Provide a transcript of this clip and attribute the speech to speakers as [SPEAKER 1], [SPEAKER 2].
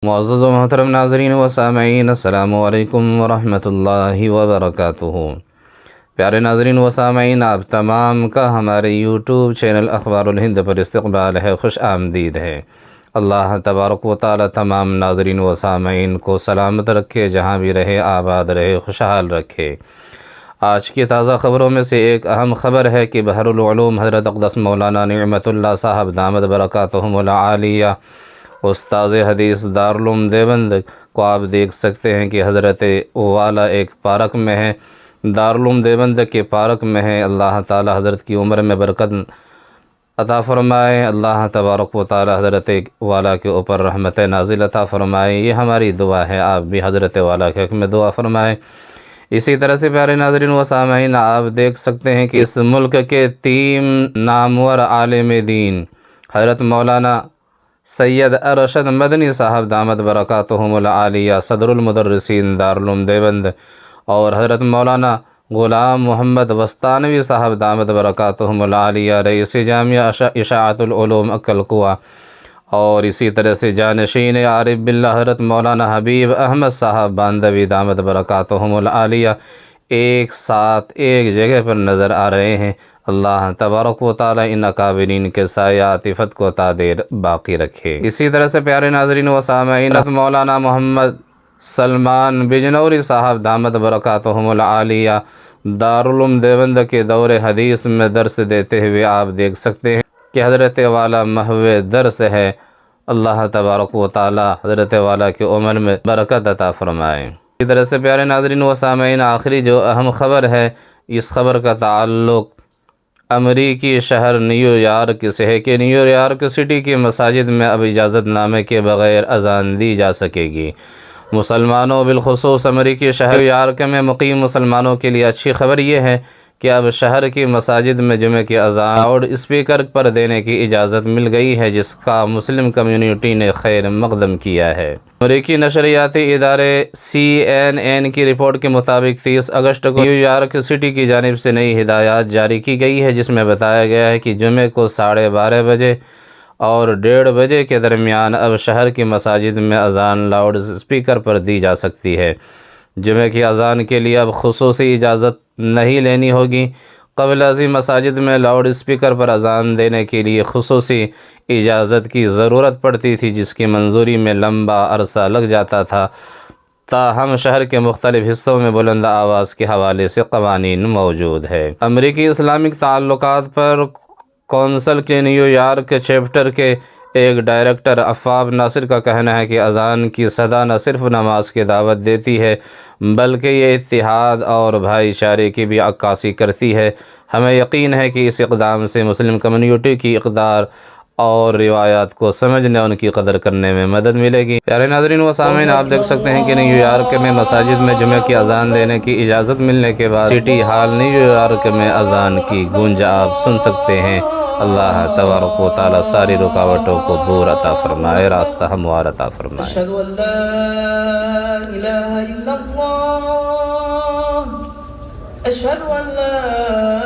[SPEAKER 1] معزز و محترم ناظرین و سامعین، السلام علیکم ورحمۃ اللہ وبرکاتہ۔ پیارے ناظرین و سامعین، آپ تمام کا ہمارے یوٹیوب چینل اخبار الہند پر استقبال ہے، خوش آمدید ہے۔ اللہ تبارک و تعالی تمام ناظرین و سامعین کو سلامت رکھے، جہاں بھی رہے آباد رہے، خوشحال رکھے۔ آج کی تازہ خبروں میں سے ایک اہم خبر ہے کہ بحر العلوم حضرت اقدس مولانا نعمت اللہ صاحب دامت برکاتہم العالیہ، استاذ حدیث دارالعلوم دیوبند کو آپ دیکھ سکتے ہیں کہ حضرت والا ایک پارک میں ہے، دارالعلوم دیوبند کے پارک میں ہے۔ اللہ تعالی حضرت کی عمر میں برکت عطا فرمائے، اللہ تبارک و تعالی حضرت والا کے اوپر رحمت نازل عطا فرمائے، یہ ہماری دعا ہے۔ آپ بھی حضرت والا کے حق میں دعا فرمائے۔ اسی طرح سے پیارے ناظرین و سامعین، آپ دیکھ سکتے ہیں کہ اس ملک کے 3 نامور عالم دین حضرت مولانا سید ارشد مدنی صاحب دامت برکاتہم العالیہ صدر المدرسین دارالعلوم دیوبند، اور حضرت مولانا غلام محمد وسطانوی صاحب دامت برکاتہم العالیہ رئیس جامعہ اشاعت العلوم عقل قوا، اور اسی طرح سے جانشین عارف باللہ حضرت مولانا حبیب احمد صاحب باندوی دامت برکاتہم العالیہ ایک ساتھ ایک جگہ پر نظر آ رہے ہیں۔ اللہ تبارک و تعالی ان اکابرین کے سایہ عاطفت کو تا دیر باقی رکھے۔ اسی طرح سے پیارے ناظرین و سامعین، حضرت مولانا محمد سلمان بجنوری صاحب دامت برکاتہم العالیہ دارالعلوم دیوبند کے دور حدیث میں درس دیتے ہوئے آپ دیکھ سکتے ہیں کہ حضرت والا محو درس ہے۔ اللہ تبارک و تعالی حضرت والا کی عمر میں برکت عطا فرمائے۔ اسی طرح سے پیارے ناظرین و سامعین، آخری جو اہم خبر ہے، اس خبر کا تعلق امریکی شہر نیو یارک سے ہے کہ نیو یارک سٹی کی مساجد میں اب اجازت نامے کے بغیر اذان دی جا سکے گی۔ مسلمانوں بالخصوص امریکی شہر نیو یارک میں مقیم مسلمانوں کے لیے اچھی خبر یہ ہے کہ اب شہر کی مساجد میں جمعہ کی اذان لاؤڈ اسپیکر پر دینے کی اجازت مل گئی ہے، جس کا مسلم کمیونٹی نے خیر مقدم کیا ہے۔ امریکی نشریاتی ادارے CNN کی رپورٹ کے مطابق 30 اگست کو نیو یارک سٹی کی جانب سے نئی ہدایات جاری کی گئی ہے، جس میں بتایا گیا ہے کہ جمعہ کو 12:30 بجے اور 1:30 بجے کے درمیان اب شہر کی مساجد میں اذان لاؤڈ اسپیکر پر دی جا سکتی ہے۔ جمعہ کی اذان کے لیے اب خصوصی اجازت نہیں لینی ہوگی۔ قبل ازیں مساجد میں لاؤڈ اسپیکر پر اذان دینے کے لیے خصوصی اجازت کی ضرورت پڑتی تھی، جس کی منظوری میں لمبا عرصہ لگ جاتا تھا۔ تاہم شہر کے مختلف حصوں میں بلند آواز کے حوالے سے قوانین موجود ہے۔ امریکی اسلامک تعلقات پر کونسل کے نیو یارک چیپٹر کے ایک ڈائریکٹر عفاف ناصر کا کہنا ہے کہ اذان کی صدا نہ صرف نماز کی دعوت دیتی ہے بلکہ یہ اتحاد اور بھائی چارے کی بھی عکاسی کرتی ہے۔ ہمیں یقین ہے کہ اس اقدام سے مسلم کمیونٹی کی اقدار اور روایات کو سمجھنے، ان کی قدر کرنے میں مدد ملے گی۔ پیارے ناظرین و سامعین، آپ دیکھ سکتے ہیں کہ نیو یارک میں مساجد میں جمعہ کی اذان دینے کی اجازت ملنے کے بعد سٹی ہال نیو یارک میں اذان کی گونج آپ سن سکتے ہیں۔ اللہ تبارک و تعالی ساری رکاوٹوں کو دور عطا فرمائے، راستہ ہموار عطا فرمائے۔
[SPEAKER 2] اشہد ان لا الہ الا اللہ، اشہد ان لا